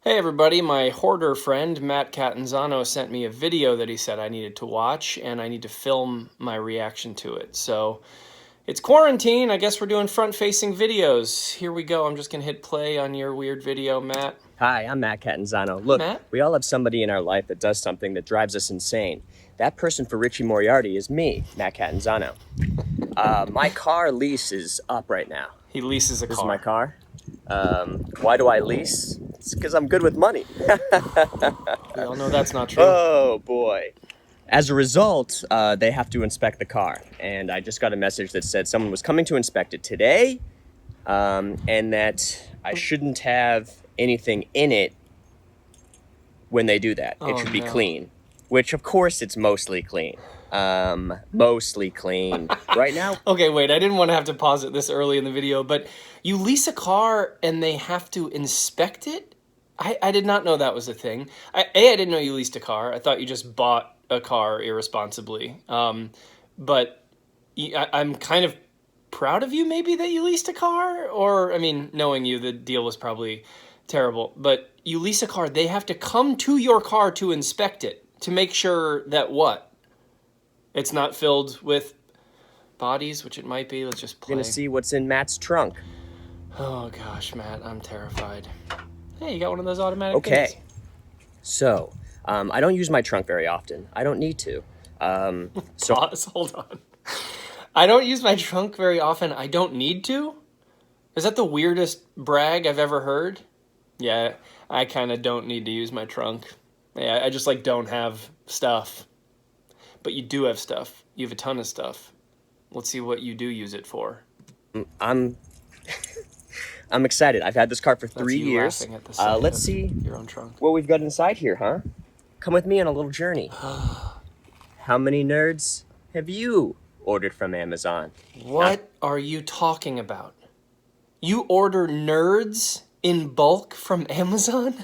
Hey everybody, my hoarder friend Matt Catanzano sent me a video that he said I needed to watch, and I need to film my reaction to it. So it's quarantine, I guess we're doing front-facing videos. Here we go, I'm just gonna hit play on your weird video, Matt. Hi, I'm Matt Catanzano. Hi, Look, Matt. we all have somebody in our life that does something that drives us insane. That person for Richie Moriarty is me, Matt Catanzano. My car lease is up right now. He leases a This car. is my car. Why do I lease? It's because I'm good with money. We all know that's not true. Oh boy. As a result, they have to inspect the car. And I just got a message that said someone was coming to inspect it today, and that I shouldn't have anything in it when they do that. It should be clean. Which, of course, it's mostly clean. Mostly clean. Right now? Okay, wait, I didn't want to have to pause it this early in the video, but you lease a car and they have to inspect it? I did not know that was a thing. I didn't know you leased a car. I thought you just bought a car irresponsibly. But I'm kind of proud of you maybe that you leased a car, or I mean, knowing you, the deal was probably terrible, but you lease a car, they have to come to your car to inspect it, to make sure that what? It's not filled with bodies, which it might be. Let's just play. We're gonna see what's in Matt's trunk. Oh gosh, Matt, I'm terrified. Hey, you got one of those automatic Okay. things. So, I don't use my trunk very often. I don't need to. Pause, hold on. I don't use my trunk very often. I don't need to? Is that the weirdest brag I've ever heard? Yeah, I kind of don't need to use my trunk. Yeah, I just like don't have stuff. But you do have stuff. You have a ton of stuff. Let's see what you do use it for. I'm excited. I've had this car for 3 you years. laughing at the sight Let's of see your own trunk. what we've got inside here, huh? Come with me on a little journey. How many nerds have you ordered from Amazon? What are you talking about? You order nerds in bulk from Amazon?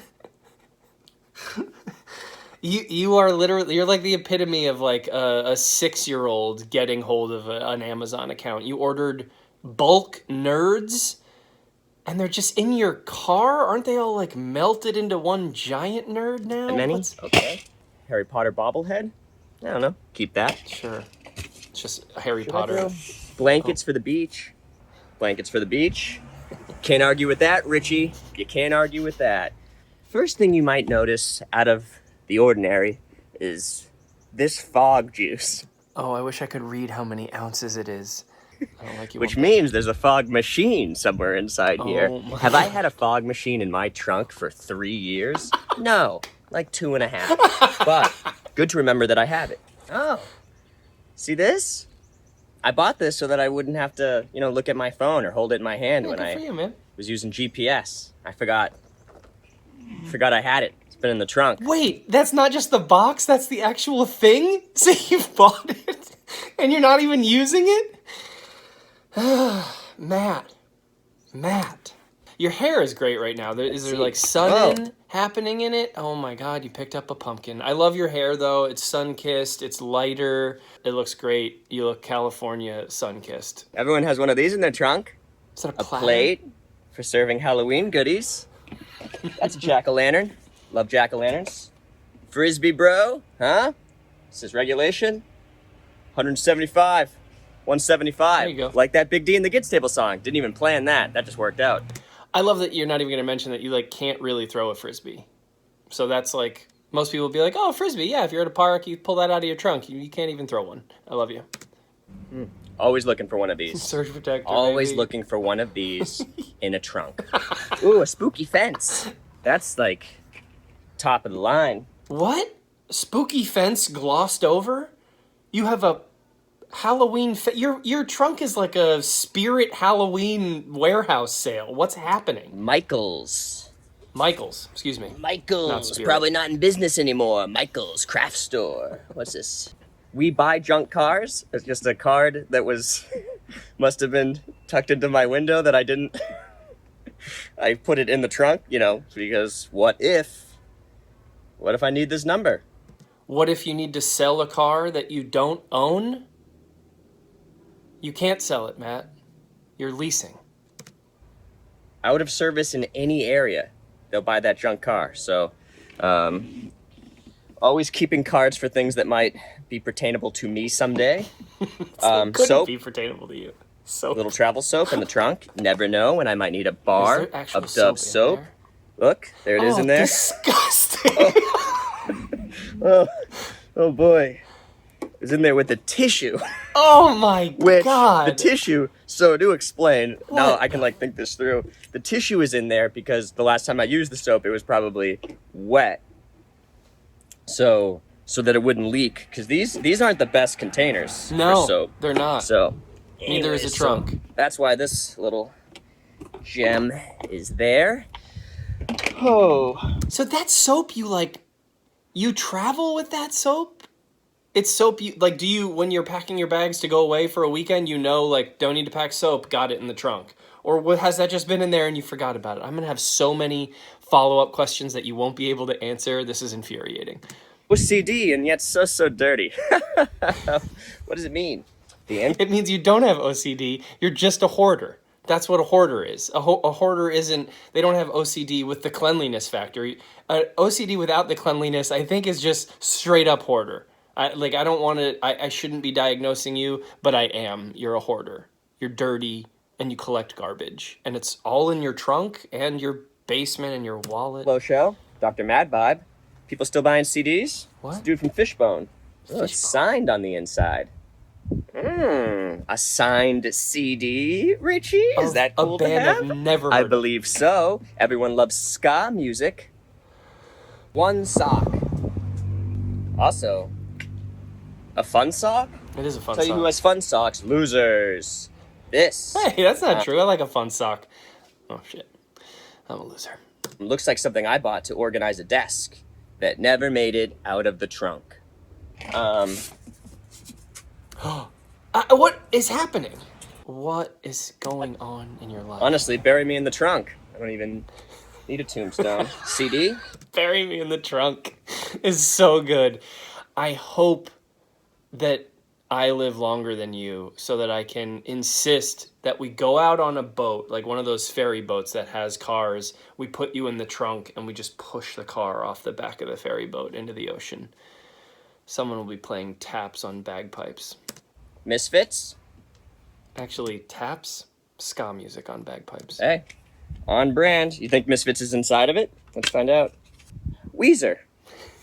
You are literally, you're like the epitome of like a 6-year-old getting hold of an Amazon account. You ordered bulk nerds and they're just in your car? Aren't they all like melted into one giant nerd now? And many? Okay. Harry Potter bobblehead? I don't know. Keep that. Sure. It's just Harry Should I Potter. throw blankets for the beach. Blankets for the beach. Can't argue with that, Richie. You can't argue with that. First thing you might notice out of the ordinary is this fog juice. Oh, I wish I could read how many ounces it is. I don't like you. Which means there's a fog machine somewhere inside here. Have I had a fog machine in my trunk for 3 years? No, like 2.5. But good to remember that I have it. Oh, see this? I bought this so that I wouldn't have to, look at my phone or hold it in my hand when I was using GPS. I forgot I had it. It's been in the trunk. Wait, that's not just the box, that's the actual thing? So you bought it and you're not even using it? Matt. Your hair is great right now. Is there like sun happening in it? Oh my god, you picked up a pumpkin. I love your hair though. It's sun-kissed, it's lighter. It looks great. You look California sun-kissed. Everyone has one of these in their trunk. Is that a plate for serving Halloween goodies. That's a jack-o'-lantern. Love jack-o'-lanterns. Frisbee bro, huh? This is regulation. 175. 175. There you go. Like that Big D and the Kids Table song. Didn't even plan that. That just worked out. I love that you're not even going to mention that you like can't really throw a Frisbee. So that's like, most people will be like, oh, Frisbee, yeah, if you're at a park, you pull that out of your trunk. You can't even throw one. I love you. Always looking for one of these. Surge protector, Always baby. looking for one of these in a trunk. Ooh, a spooky fence. That's like top of the line. What? Spooky fence glossed over? You have a Halloween... Your trunk is like a spirit Halloween warehouse sale. What's happening? Michael's, excuse me. Michael's, probably not in business anymore. Michael's craft store. What's this? We buy junk cars. It's just a card that must have been tucked into my window that I didn't, I put it in the trunk, because what if I need this number? What if you need to sell a car that you don't own? You can't sell it, Matt. You're leasing. Out of service in any area. they'll buy that junk car. So, always keeping cards for things that might be pertainable to me someday. Couldn't Soap, be pertainable to you. So little travel soap in the trunk. Never know when I might need a is bar there actual of Dove soap in soap. there? Look, there it is in there. Disgusting. Oh boy. It's in there with the tissue. Oh my Which god. the tissue, so to explain, now What? I can like think this through. The tissue is in there because the last time I used the soap, it was probably wet. So that it wouldn't leak, because these aren't the best containers for No, soap. they're not. So Neither is a anyways, trunk. so that's why this little gem is there. Oh, So that soap you travel with that soap? It's soap you like, do you, when you're packing your bags to go away for a weekend, like, don't need to pack soap, got it in the trunk? Or has that just been in there and you forgot about it? I'm going to have so many follow-up questions that you won't be able to answer. This is infuriating. OCD and yet so dirty. What does it mean? It means you don't have OCD, you're just a hoarder. That's what a hoarder is. A hoarder isn't, they don't have OCD with the cleanliness factor. OCD without the cleanliness, I think, is just straight up hoarder. I shouldn't be diagnosing you, but I am. You're a hoarder. You're dirty and you collect garbage. And it's all in your trunk and your basement and your wallet. Hello, show. Dr. Mad Vibe. People still buying CDs? What? It's a dude from Fishbone. Oh, it's signed on the inside. A signed CD, Richie? Is that cool a band to have? I've never I heard of. believe so. Everyone loves ska music. One sock. Also, a fun sock? It is a fun Tell you sock. who has fun socks. Losers. This. Hey, that's not true. I like a fun sock. Oh, shit. I'm a loser. Looks like something I bought to organize a desk that never made it out of the trunk. What is happening? What is going on in your life? Honestly, bury me in the trunk. I don't even need a tombstone. CD? Bury me in the trunk is so good. I hope that I live longer than you so that I can insist that we go out on a boat, like one of those ferry boats that has cars. We put you in the trunk and we just push the car off the back of the ferry boat into the ocean. Someone will be playing taps on bagpipes. Misfits? Actually, taps? Ska music on bagpipes. Hey, on brand. You think Misfits is inside of it? Let's find out. Weezer,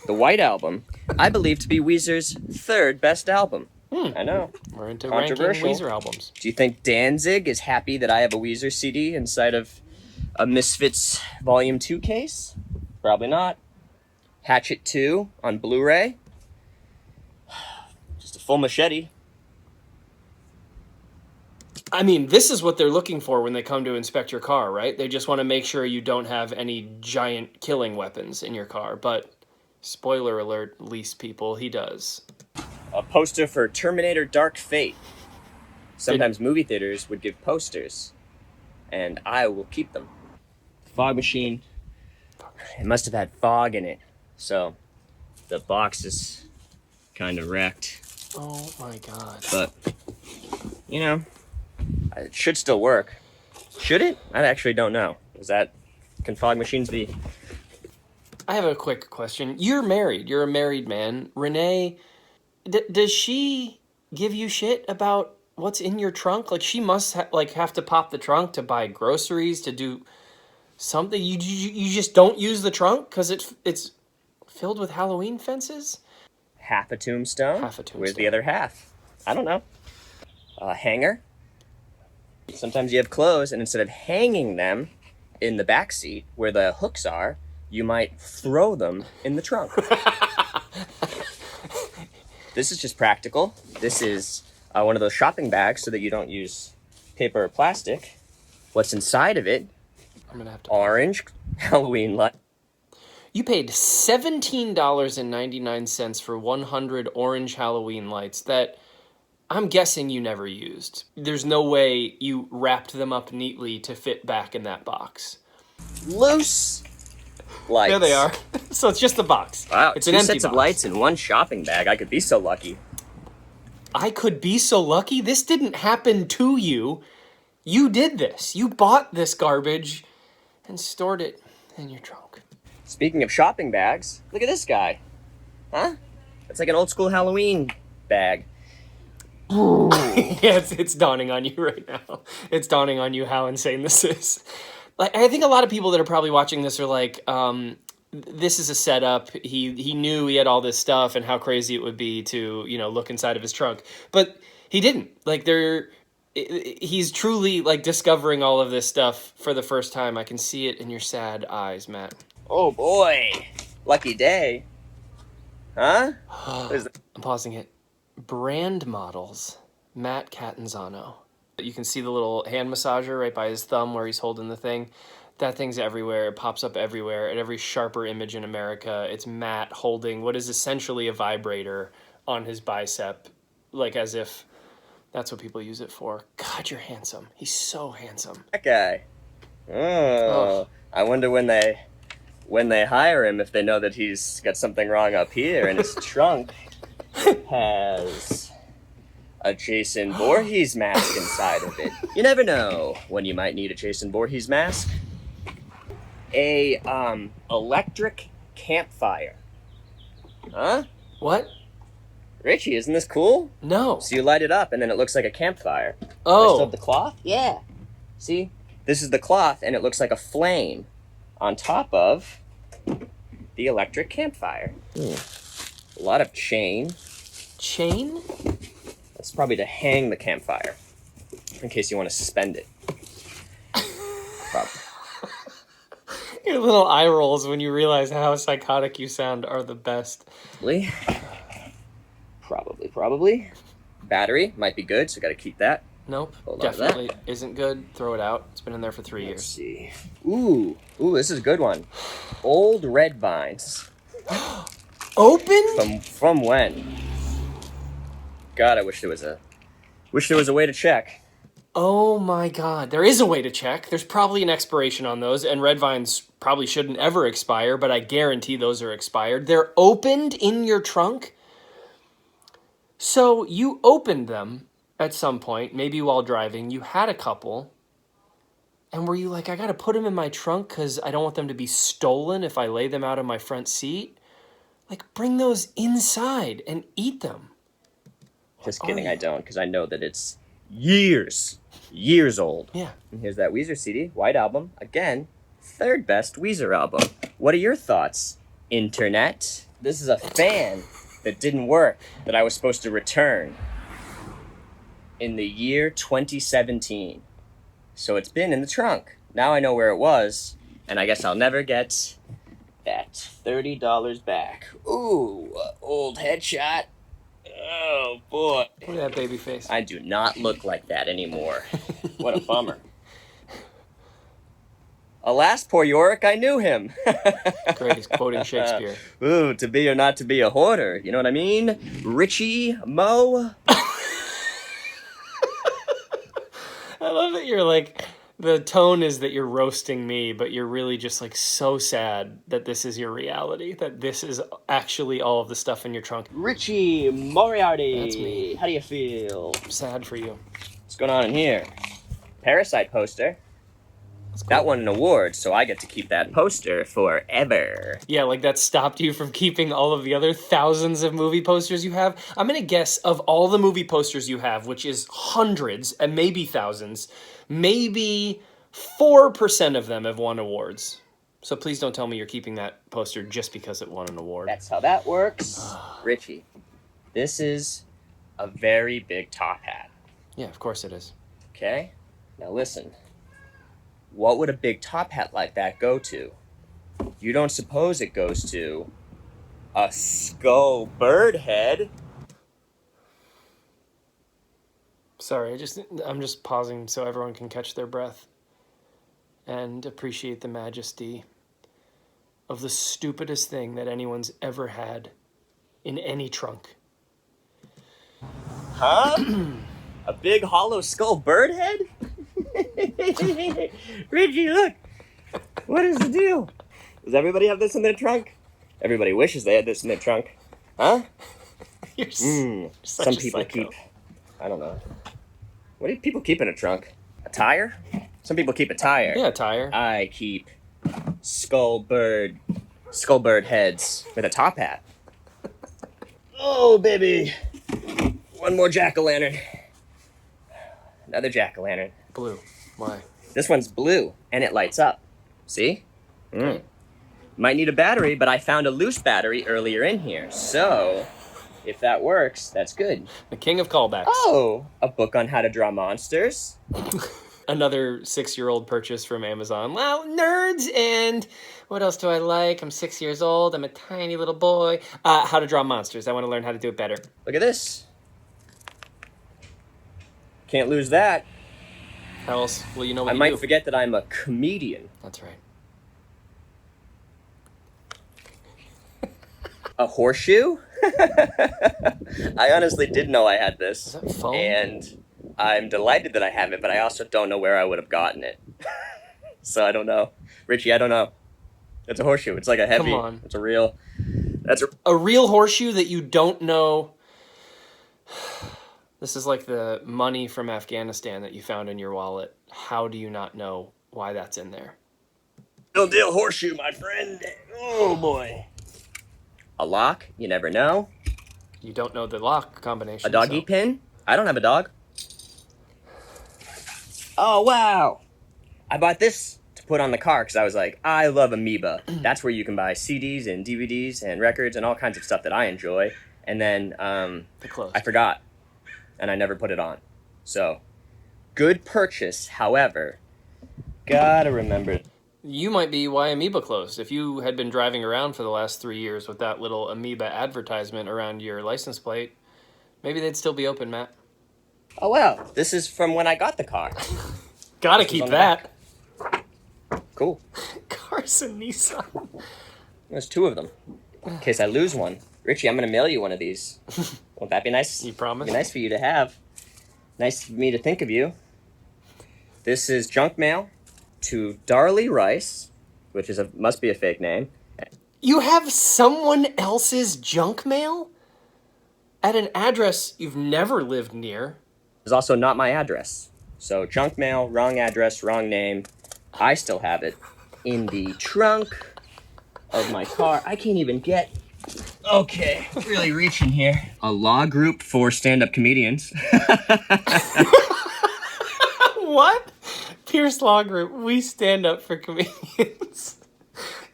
the White Album, I believe to be Weezer's third best album. I know. We're into ranking Weezer albums. Do you think Danzig is happy that I have a Weezer CD inside of a Misfits Volume 2 case? Probably not. Hatchet 2 on Blu-ray. Just a full machete. I mean, this is what they're looking for when they come to inspect your car, right? They just want to make sure you don't have any giant killing weapons in your car. But, spoiler alert, least people, he does. A poster for Terminator Dark Fate. Sometimes movie theaters would give posters, and I will keep them. Fog machine. It must have had fog in it, so the box is kind of wrecked. Oh my god. But, you know, it should still work. Should it? I actually don't know. Can fog machines be? I have a quick question. You're married. You're a married man. Renee, does she give you shit about what's in your trunk? Like, she must have to pop the trunk to buy groceries, to do something. You just don't use the trunk because it's filled with Halloween fences? Half a tombstone? Half a tombstone. Where's the other half? I don't know. A hanger? Sometimes you have clothes, and instead of hanging them in the back seat where the hooks are, you might throw them in the trunk. This is just practical. This is one of those shopping bags so that you don't use paper or plastic. What's inside of it? I'm gonna have to. Orange Halloween light. You paid $17.99 for 100 orange Halloween lights that I'm guessing you never used. There's no way you wrapped them up neatly to fit back in that box. Loose lights. There they are. So it's just a box. Wow, it's two an empty sets box. of lights in one shopping bag. I could be so lucky. I could be so lucky. This didn't happen to you. You did this. You bought this garbage and stored it in your trunk. Speaking of shopping bags, look at this guy. Huh? It's like an old school Halloween bag. Yeah, it's dawning on you right now. It's dawning on you how insane this is. Like, I think a lot of people that are probably watching this are like, this is a setup. He knew he had all this stuff and how crazy it would be to, look inside of his trunk. But he didn't. Like, he's truly, like, discovering all of this stuff for the first time. I can see it in your sad eyes, Matt. Oh, boy. Lucky day. Huh? I'm pausing it. Brand models, Matt Catanzano. You can see the little hand massager right by his thumb where he's holding the thing. That thing's everywhere. It pops up everywhere. At every sharper image in America, it's Matt holding what is essentially a vibrator on his bicep, like as if that's what people use it for. God, you're handsome. He's so handsome. That guy. Oh. I wonder when they hire him if they know that he's got something wrong up here and his trunk has a Jason Voorhees mask inside of it. You never know when you might need a Jason Voorhees mask. A electric campfire. Huh? What? Richie, isn't this cool? No. So you light it up and then it looks like a campfire. Oh. I still have the cloth? Yeah. See? This is the cloth and it looks like a flame on top of the electric campfire. A lot of chain. Chain? That's probably to hang the campfire, in case you want to suspend it. Probably. Your little eye rolls when you realize how psychotic you sound are the best. Probably. Battery might be good, so gotta keep that. Nope, Hold on to definitely isn't good. Throw it out. It's been in there for 3 Let's years. see. Ooh, this is a good one. Old red vines. Open? From when? God, I wish there was a way to check. Oh my God. There is a way to check. There's probably an expiration on those, and red vines probably shouldn't ever expire, but I guarantee those are expired. They're opened in your trunk. So you opened them at some point, maybe while driving. You had a couple. And were you like, I got to put them in my trunk because I don't want them to be stolen if I lay them out on my front seat? Like, bring those inside and eat them. Just kidding, I don't, because I know that it's years old. Yeah. And here's that Weezer CD, White Album. Again, third best Weezer album. What are your thoughts, Internet? This is a fan that didn't work, that I was supposed to return in the year 2017. So it's been in the trunk. Now I know where it was, and I guess I'll never get that $30 back. Ooh, old headshot. Oh, boy. Look at that baby face. I do not look like that anymore. What a bummer. Alas, poor Yorick, I knew him. Great, he's quoting Shakespeare. Ooh, to be or not to be a hoarder. You know what I mean? Richie, Mo. I love that you're like, the tone is that you're roasting me, but you're really just like so sad that this is your reality, that this is actually all of the stuff in your trunk. Richie Moriarty. That's me. How do you feel? I'm sad for you. What's going on in here? Parasite poster. That's cool. That won an award, so I get to keep that poster forever. Yeah, like that stopped you from keeping all of the other thousands of movie posters you have. I'm going to guess of all the movie posters you have, which is hundreds and maybe thousands, maybe 4% of them have won awards. So please don't tell me you're keeping that poster just because it won an award. That's how that works. Richie, this is a very big top hat. Yeah, of course it is. Okay? Now listen. What would a big top hat like that go to? You don't suppose it goes to a skull bird head? Sorry, I'm just pausing so everyone can catch their breath and appreciate the majesty of the stupidest thing that anyone's ever had in any trunk. Huh? A big hollow skull bird head? Richie, look! What is the deal? Does everybody have this in their trunk? Everybody wishes they had this in their trunk. Huh? You're Some people keep... I don't know. What do people keep in a trunk? A tire? Some people keep a tire. Yeah, a tire. I keep skull bird heads with a top hat. Oh, baby. One more jack-o'-lantern. Another jack-o'-lantern. Blue. Why? This one's blue, and it lights up. See? Okay. Might need a battery, but I found a loose battery earlier in here. So, if that works, that's good. The king of callbacks. Oh, a book on how to draw monsters. Another 6-year-old purchase from Amazon. Well, nerds, and what else do I like? I'm 6 years old. I'm a tiny little boy. How to draw monsters. I want to learn how to do it better. Look at this. Can't lose that. How else will you know what I you might do? forget that I'm a comedian. That's right. A horseshoe? I honestly didn't know I had this. Is that foam? And I'm delighted that I have it, but I also don't know where I would have gotten it. So I don't know. Richie, I don't know. It's a horseshoe. It's like a heavy. Come on. It's a real. That's A real horseshoe that you don't know. This is like the money from Afghanistan that you found in your wallet. How do you not know why that's in there? real deal horseshoe, my friend. Oh boy. A lock? You never know. You don't know the lock combination. A doggy pin? I don't have a dog. Oh, wow. I bought this to put on the car because I was like, I love Amoeba. That's where you can buy CDs and DVDs and records and all kinds of stuff that I enjoy. And then I forgot, and I never put it on. So, good purchase. However, gotta remember. You might be why Amoeba closed. If you had been driving around for the last 3 years with that little Amoeba advertisement around your license plate, maybe they'd still be open, Matt. Oh, wow. This is from when I got the car. Gotta keep that. Cool. Carson Nissan. There's 2 of them. In case I lose one. Richie, I'm going to mail you one of these. Won't that be nice? You promise? Be nice for you to have. Nice for me to think of you. This is junk mail to Darley Rice, which is must be a fake name. You have someone else's junk mail? At an address you've never lived near? It's also not my address. So junk mail, wrong address, wrong name. I still have it in the trunk of my car. I can't even get... Okay, really reaching here. A law group for stand-up comedians. What? Pierce Law Group, we stand up for comedians.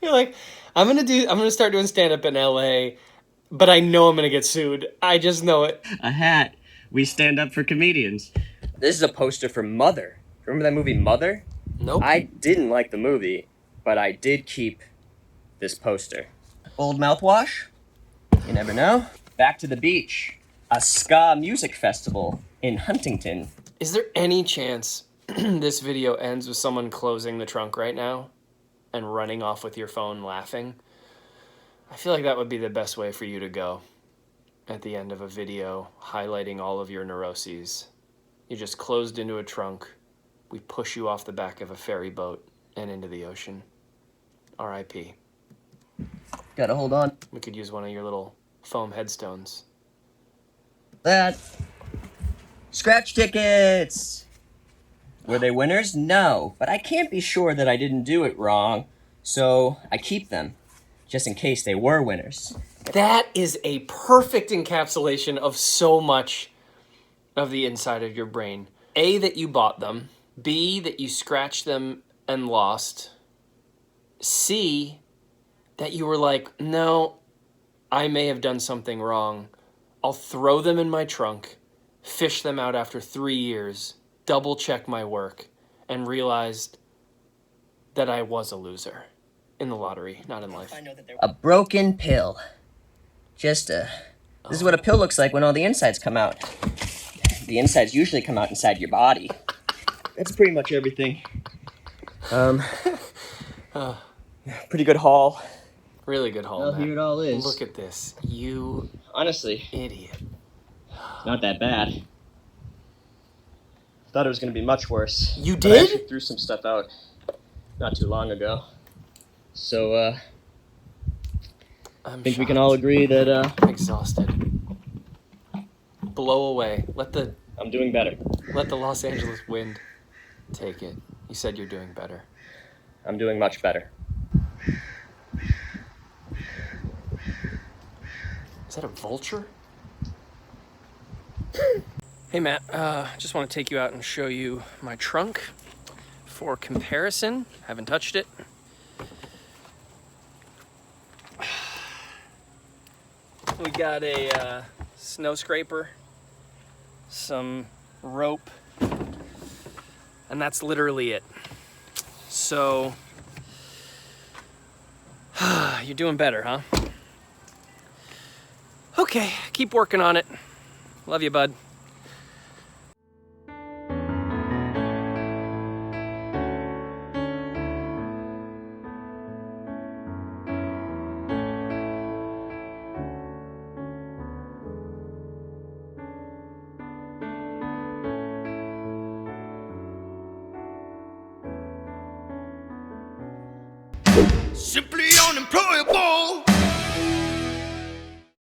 You're like, I'm gonna start doing stand-up in LA, but I know I'm gonna get sued. I just know it. A hat. We stand up for comedians. This is a poster for Mother. Remember that movie Mother? Nope. I didn't like the movie, but I did keep this poster. Old mouthwash? You never know. Back to the beach. A ska music festival in Huntington. Is there any chance this video ends with someone closing the trunk right now and running off with your phone laughing? I feel like that would be the best way for you to go at the end of a video highlighting all of your neuroses. You're just closed into a trunk. We push you off the back of a ferry boat and into the ocean. R.I.P. Gotta hold on. We could use one of your little foam headstones. That. Scratch tickets! Were they winners? No. But I can't be sure that I didn't do it wrong, so I keep them, just in case they were winners. That is a perfect encapsulation of so much of the inside of your brain. A, that you bought them. B, that you scratched them and lost. C, that you were like, no, I may have done something wrong. I'll throw them in my trunk, fish them out after 3 years, double check my work, and realized that I was a loser. In the lottery, not in life. A broken pill. This is what a pill looks like when all the insides come out. The insides usually come out inside your body. That's pretty much everything. Pretty good haul. Really good haul, Well, Matt. here it all is. Look at this. You Honestly, idiot. not that bad. Thought it was going to be much worse. You But I did? actually threw some stuff out not too long ago. So, I I'm think we shocked. can all agree that, I'm exhausted. Blow away. Let the I'm doing better. Los Angeles wind take it. You said you're doing better. I'm doing much better. Is that a vulture? Hey Matt, just want to take you out and show you my trunk for comparison. Haven't touched it. We got a snow scraper, some rope, and that's literally it. So, you're doing better, huh? Okay, keep working on it. Love you, bud. Simply unemployable.